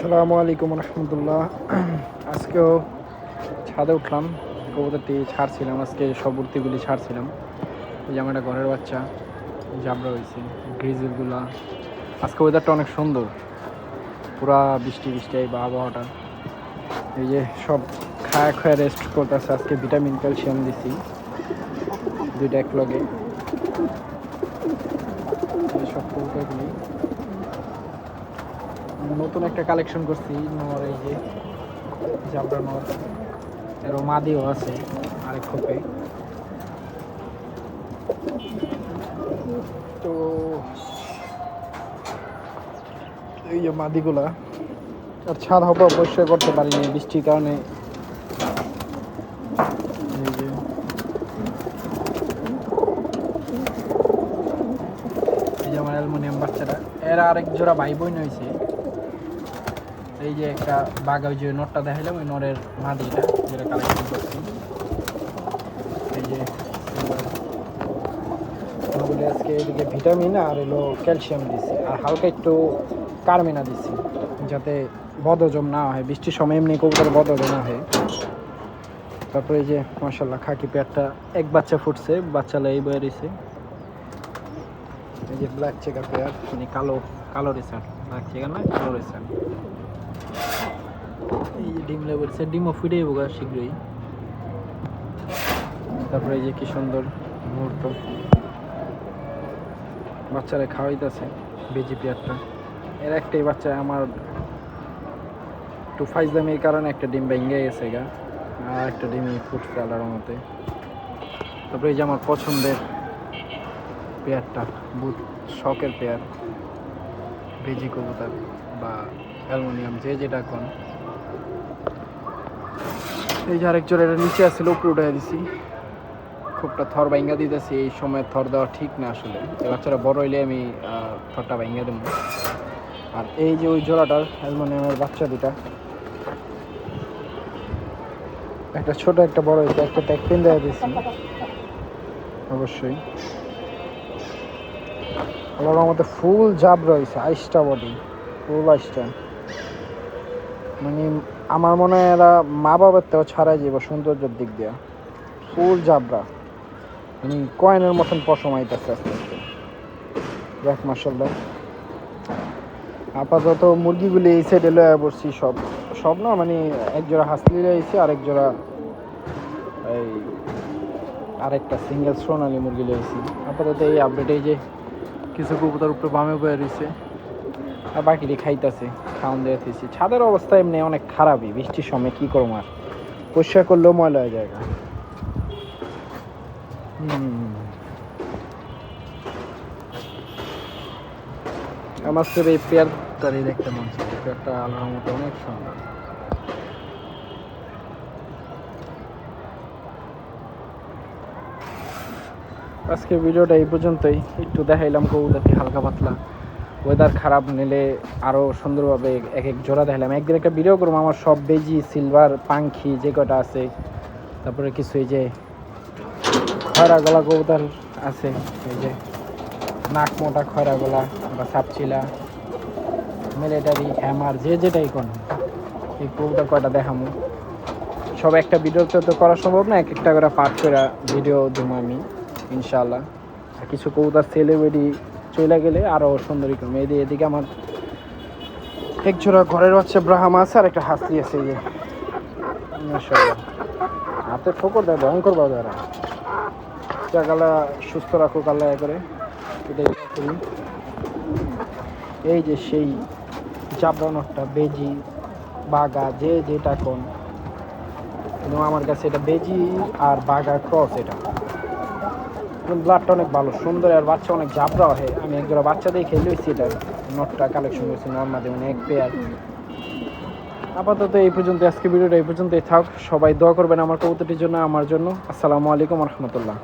আসসালামু আলাইকুম রহমতুল্লাহ। আজকেও ছাদে উঠলাম, কবুতরটি ছাড়ছিলাম। আজকে সব উড়তিগুলি ছাড়ছিলাম। এই যে আমার একটা ঘরের বাচ্চা জাবড়া হয়েছে, গ্রিজেলগুলা। আজকে ওয়েদারটা অনেক সুন্দর, পুরা বৃষ্টি বৃষ্টি বা আবহাওয়াটা। এই যে সব খায়া খায়া রেস্ট করতেছে। আজকে ভিটামিন ক্যালসিয়াম দিছি দুইটা এক লগে। এই সব কবুতরগুলি নতুন একটা কালেকশন করছি নর। এই যে জাবড়া নর, এরও মাদিও আছে আরেক খোপে। তো এই যে মাদিগুলা আর ছাদ হওয়া পরিষ্কার করতে পারিনি বৃষ্টির কারণে। এই যে আমার অ্যালুমিনিয়াম বাচ্চাটা, এর আরেক জোড়া ভাই বোন হয়েছে। এই যে একটা বাঘা, ওই যে নটটা দেখাইলাম, ওই নরের মাদিটা যেটা কালেকশন করছি। এই যে আজকে এদিকে ভিটামিন আর এলো ক্যালসিয়াম দিচ্ছি, আর হালকা একটু কার্মিনা দিচ্ছি যাতে বদহজম না হয়। বৃষ্টির সময় এমনি কবুতর বদহজম না হয়। তারপরে এই যে মাশাআল্লাহ খাকি পেয়ারটা এক বাচ্চা ফুটছে, বাচ্চা লাই বেরিয়েছে। এই যে ব্ল্যাক চেকার পেয়ার, মানে কালো কালো রেসার, ব্ল্যাক চেকার না কালো রেসার। এই যে ডিম লেবেলছে, ডিমও ফুটে বোগা শীঘ্রই। তারপরে এই যে কি সুন্দর মুহূর্ত, বাচ্চারা খাওয়াইতেছে বেজি পেয়ারটা। এর একটাই বাচ্চা আমার একটু ফাইজলামির কারণে একটা ডিম ভেঙে গেছে গা, আর একটা ডিমই ফুটছে আলার মতে। তারপরে এই যে আমার পছন্দের পেয়ারটা, বুট শখের পেয়ার, বেজি কবুতর বা অ্যালুমিনিয়াম যে যেটা কোন। এই যে আরেক জোড়া নিচে আসছিল, উপরে উঠে দিছি। খুবটা থর ভাঙ্গা দিতেছি, এই সময় থর দেওয়া ঠিক না আসলে। এই বাচ্চারা বড় হইলে আমি থরটা ভাঙ্গা দেবো। আর এই যে ওই জোড়াটার অ্যালুমিনিয়ামের বাচ্চা দুটা, একটা ছোট একটা বড় হয়েছে, একটা ট্যাগ পেন দেওয়া দিয়েছি অবশ্যই। আল্লাহর রহমতে ফুল জাব রয়েছে, আইসটা বডি ফুল আইসটা। মানে আমার মনে হয় এরা মা বাবার তেও ছাড়াই যাবো সৌন্দর্যের দিক দিয়ে। ফুল জাবরা, মানে কয়েনের মতন পশমাইতেছে আস্তে আস্তে। দেখ মাশাআল্লাহ। আপাতত মুরগিগুলি এই সাইডে লয়ে পড়ছি, সব সব না, মানে এক জোড়া হাসলি রয়েছে, আরেক জোড়া এই আরেকটা সিঙ্গেল সোনালি মুরগি রয়েছে। আপাতত এই আপডেট। এই যে কিছু কবুতর উপরে বামে বয়ে রয়েছে, আর বাকিটি খাইতেছে, খাওয়ান দিয়ে দিয়েছি। ছাদের অবস্থা এমনি অনেক খারাপই, বৃষ্টির সময় কী করবো আর, পরিষ্কার করলেও ময়লা হয়ে যায়। আমার তো এই পেয়ারটারই দেখতে মন চাই, পেয়ারটা আল্লাহর মতো অনেক সুন্দর। আজকে ভিডিওটা এই পর্যন্তই, একটু দেখাইলাম কবুতরটি হালকা পাতলা। ওয়েদার খারাপ নিলে আরও সুন্দরভাবে এক এক জোড়া দেখালাম। একদিন একটা ভিডিও করবো আমার সব বেজি সিলভার পাঙ্খি যে কটা আছে, তারপরে কিছু এই যে খয়রা গলা কবুতর আছে, এই যে নাক মোটা খয়রা গলা বা সাপচিলা, মিলিটারি হ্যামার যে যেটাই কোন, এই কবুতর কয়টা দেখামো। সব একটা ভিডিওতে তো করা সম্ভব না, এক একটা করে পার্ট করে ভিডিও দেবো আমি ইনশাআল্লাহ। আর কিছু কবুতর সেলিব্রিটি চলে গেলে আরও সুন্দরী করবো। এদিকে আমার এক জোড়া ঘরের বাচ্চা ব্রাহ্মা আছে, আর একটা হাসলি আছে। এই যে মাশাআল্লাহ, হাতে ফোকর দেয় ভয়ঙ্কর বাবু। এরা জায়গালা সুস্থ রাখুক আল্লাহ করে, এটাই করি। এই যে সেই জাবরানোরটা বেজি বাগা যে যেটা কোন, কিন্তু আমার কাছে এটা বেজি আর বাগা ক্রস। এটা ব্লাডটা অনেক ভালো সুন্দর, আর বাচ্চা অনেক জাবরা হয়। আমি একজোড়া বাচ্চা দিয়ে খেলে হয়েছি, এটা নটটা কালেকশন করেছি নর্মাদি, মানে এক পেয়ার। আপাতত এই পর্যন্ত, আজকে ভিডিওটা এই পর্যন্তই থাক। সবাই দোয়া করবেন আমার কবুতরটির জন্য, আমার জন্য। আসসালামু আলাইকুম রহমতুল্লাহ।